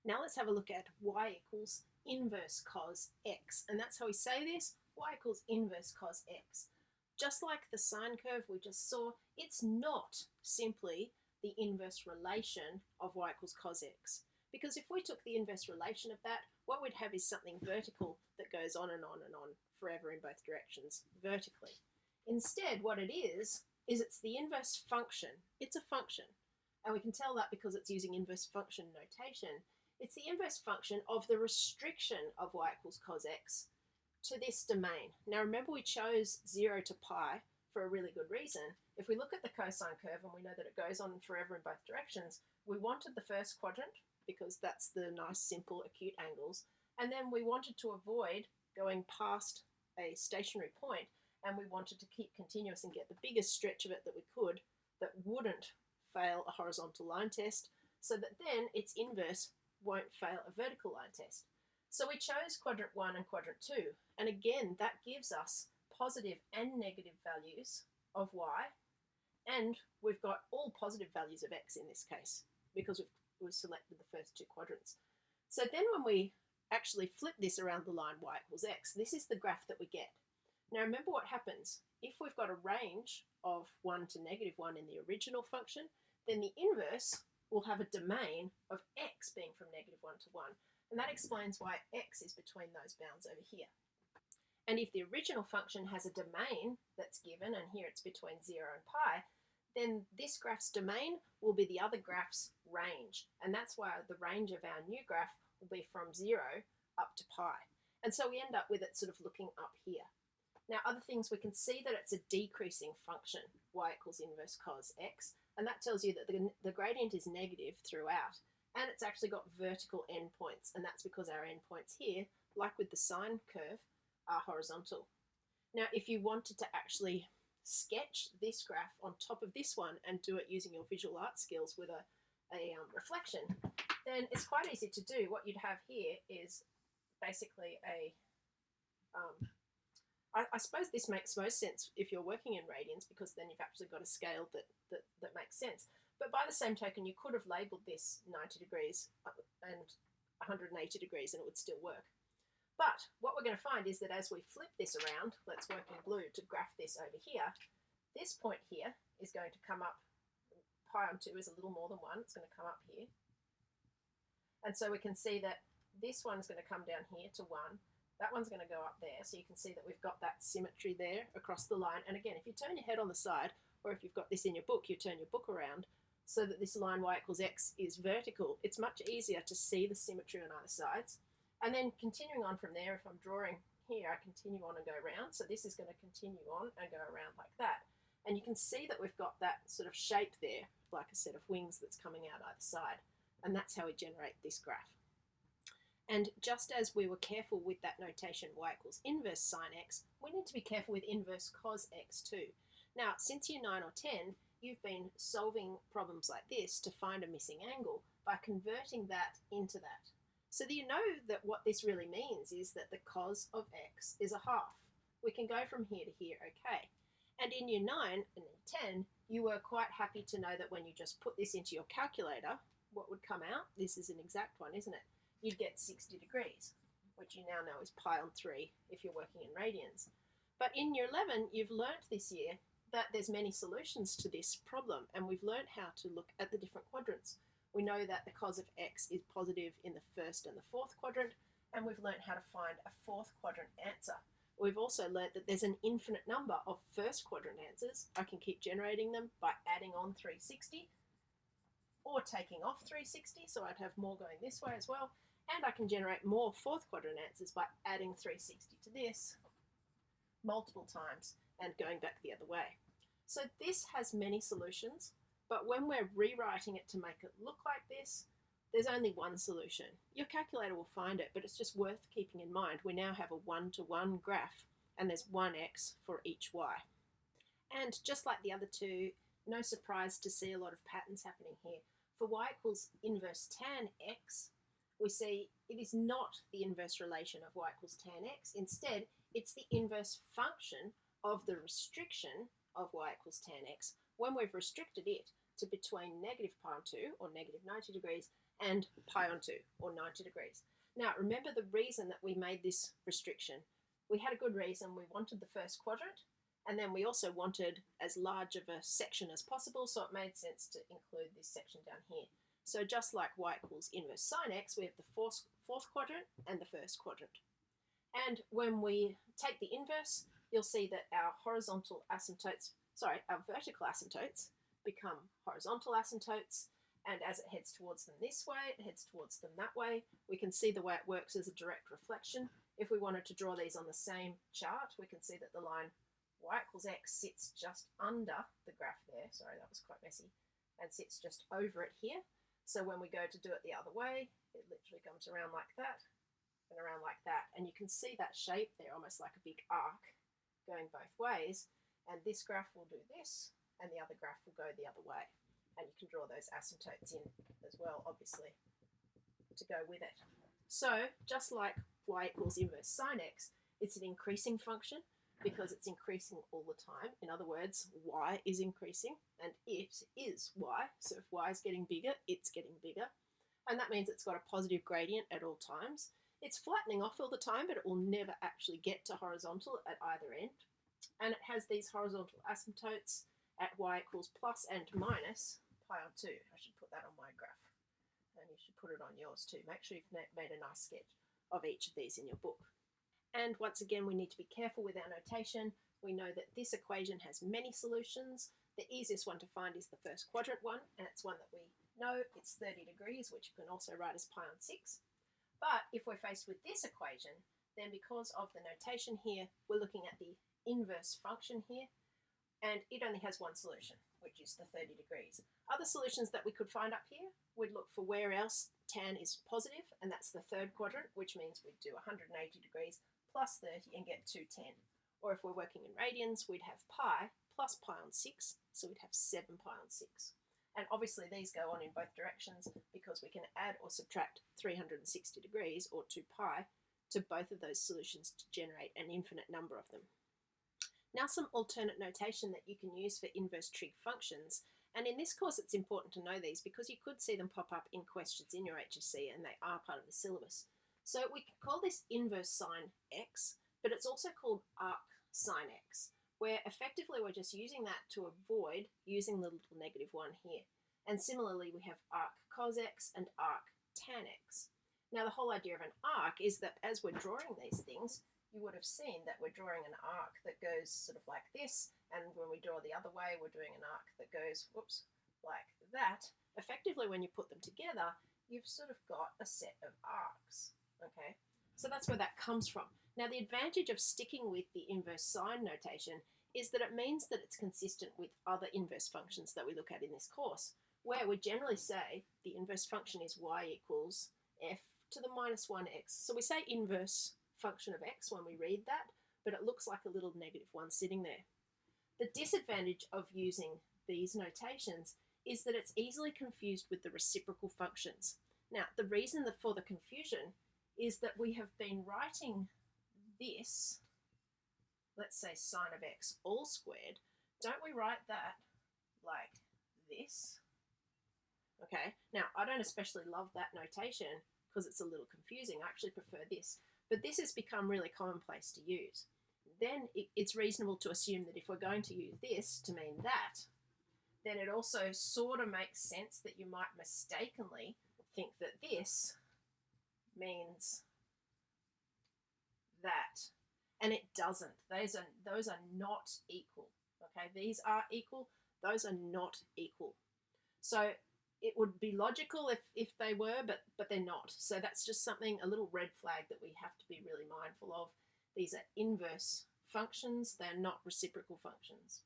Now let's have a look at y equals inverse cos x. And that's how we say this, y equals inverse cos x. Just like the sine curve we just saw, it's not simply the inverse relation of y equals cos x. Because if we took the inverse relation of that, what we'd have is something vertical that goes on and on and on forever in both directions, vertically. Instead, what it is it's the inverse function. It's a function. And we can tell that because it's using inverse function notation. It's the inverse function of the restriction of y equals cos x to this domain. Now remember, we chose 0 to pi for a really good reason. If we look at the cosine curve and we know that it goes on forever in both directions, we wanted the first quadrant because that's the nice simple acute angles, and then we wanted to avoid going past a stationary point, and we wanted to keep continuous and get the biggest stretch of it that we could that wouldn't fail a horizontal line test, so that then its inverse won't fail a vertical line test. So we chose quadrant 1 and quadrant 2, and again that gives us positive and negative values of y, and we've got all positive values of x in this case because we've selected the first two quadrants. So then when we actually flip this around the line y equals x, this is the graph that we get. Now remember what happens. If we've got a range of 1 to negative 1 in the original function, then the inverse will have a domain of x being from negative 1 to 1. And that explains why x is between those bounds over here. And if the original function has a domain that's given, and here it's between 0 and pi, then this graph's domain will be the other graph's range. And that's why the range of our new graph will be from 0 up to pi. And so we end up with it sort of looking up here. Now, other things, we can see that it's a decreasing function, y equals inverse cos x, and that tells you that the gradient is negative throughout, and it's actually got vertical endpoints, and that's because our endpoints here, like with the sine curve, are horizontal. Now, if you wanted to actually sketch this graph on top of this one and do it using your visual art skills with a reflection, then it's quite easy to do. What you'd have here is basically I suppose this makes most sense if you're working in radians, because then you've actually got a scale that makes sense. But by the same token, you could have labelled this 90 degrees and 180 degrees and it would still work. But what we're going to find is that as we flip this around, let's work in blue to graph this over here, this point here is going to come up, pi on 2 is a little more than 1, it's going to come up here. And so we can see that this one's going to come down here to 1, that one's going to go up there, so you can see that we've got that symmetry there across the line. And again, if you turn your head on the side, or if you've got this in your book, you turn your book around so that this line y equals x is vertical, it's much easier to see the symmetry on either sides. And then continuing on from there, if I'm drawing here, I continue on and go around. So this is going to continue on and go around like that. And you can see that we've got that sort of shape there, like a set of wings that's coming out either side. And that's how we generate this graph. And just as we were careful with that notation y equals inverse sine x, we need to be careful with inverse cos x too. Now, since year 9 or 10, you've been solving problems like this to find a missing angle by converting that into that. So that you know that what this really means is that the cos of x is a half. We can go from here to here, okay. And in year 9 and year 10, you were quite happy to know that when you just put this into your calculator, what would come out? This is an exact one, isn't it? You'd get 60 degrees, which you now know is pi on 3 if you're working in radians. But in year 11, you've learnt this year that there's many solutions to this problem, and we've learnt how to look at the different quadrants. We know that the cos of x is positive in the first and the fourth quadrant, and we've learnt how to find a fourth quadrant answer. We've also learnt that there's an infinite number of first quadrant answers. I can keep generating them by adding on 360 or taking off 360, so I'd have more going this way as well. And I can generate more fourth quadrant answers by adding 360 to this multiple times and going back the other way. So this has many solutions, but when we're rewriting it to make it look like this, there's only one solution. Your calculator will find it, but it's just worth keeping in mind. We now have a one-to-one graph, and there's one x for each y. And just like the other two, no surprise to see a lot of patterns happening here. For y equals inverse tan x, we see it is not the inverse relation of y equals tan x. Instead, it's the inverse function of the restriction of y equals tan x when we've restricted it to between negative pi on 2 or negative 90 degrees and pi on 2, or 90 degrees. Now, remember the reason that we made this restriction. We had a good reason. We wanted the first quadrant, and then we also wanted as large of a section as possible, so it made sense to include this section down here. So just like y equals inverse sine x, we have the fourth quadrant and the first quadrant. And when we take the inverse, you'll see that our vertical asymptotes become horizontal asymptotes, and as it heads towards them this way, it heads towards them that way. We can see the way it works as a direct reflection. If we wanted to draw these on the same chart, we can see that the line y equals x sits just under the graph there. Sorry, that was quite messy. And sits just over it here. So when we go to do it the other way, it literally comes around like that and around like that. And you can see that shape there, almost like a big arc going both ways. And this graph will do this, and the other graph will go the other way. And you can draw those asymptotes in as well, obviously, to go with it. So just like y equals inverse sine x, it's an increasing function because it's increasing all the time. In other words, y is increasing and it is y. So if y is getting bigger, it's getting bigger. And that means it's got a positive gradient at all times. It's flattening off all the time, but it will never actually get to horizontal at either end. And it has these horizontal asymptotes at y equals plus and minus pi on 2. I should put that on my graph. And you should put it on yours too. Make sure you've made a nice sketch of each of these in your book. And once again, we need to be careful with our notation. We know that this equation has many solutions. The easiest one to find is the first quadrant one, and it's one that we know. It's 30 degrees, which you can also write as pi on 6. But if we're faced with this equation, then because of the notation here, we're looking at the inverse function here, and it only has one solution, which is the 30 degrees. Other solutions that we could find up here, we'd look for where else tan is positive, and that's the third quadrant, which means we'd do 180 degrees plus 30 and get 210. Or if we're working in radians, we'd have pi plus pi on 6, so we'd have 7 pi on 6. And obviously these go on in both directions because we can add or subtract 360 degrees, or 2 pi, to both of those solutions to generate an infinite number of them. Now some alternate notation that you can use for inverse trig functions, and in this course it's important to know these because you could see them pop up in questions in your HSC and they are part of the syllabus. So we can call this inverse sine x, but it's also called arc sine x, where effectively we're just using that to avoid using the little negative one here. And similarly we have arc cos x and arc tan x. Now the whole idea of an arc is that as we're drawing these things, you would have seen that we're drawing an arc that goes sort of like this, and when we draw the other way, we're doing an arc that goes, whoops, like that. Effectively, when you put them together, you've sort of got a set of arcs, okay? So that's where that comes from. Now, the advantage of sticking with the inverse sine notation is that it means that it's consistent with other inverse functions that we look at in this course, where we generally say the inverse function is y equals f to the minus 1x. So we say inverse function of x when we read that, but it looks like a little negative one sitting there. The disadvantage of using these notations is that it's easily confused with the reciprocal functions. Now, the reason for the confusion is that we have been writing this, let's say sine of x all squared. Don't we write that like this? Okay, now I don't especially love that notation because it's a little confusing. I actually prefer this. But this has become really commonplace to use. Then it's reasonable to assume that if we're going to use this to mean that, then it also sort of makes sense that you might mistakenly think that this means that. And it doesn't. Those are not equal. Okay, these are equal, those are not equal. So it would be logical if they were, but they're not. So that's just something, a little red flag that we have to be really mindful of. These are inverse functions, they're not reciprocal functions.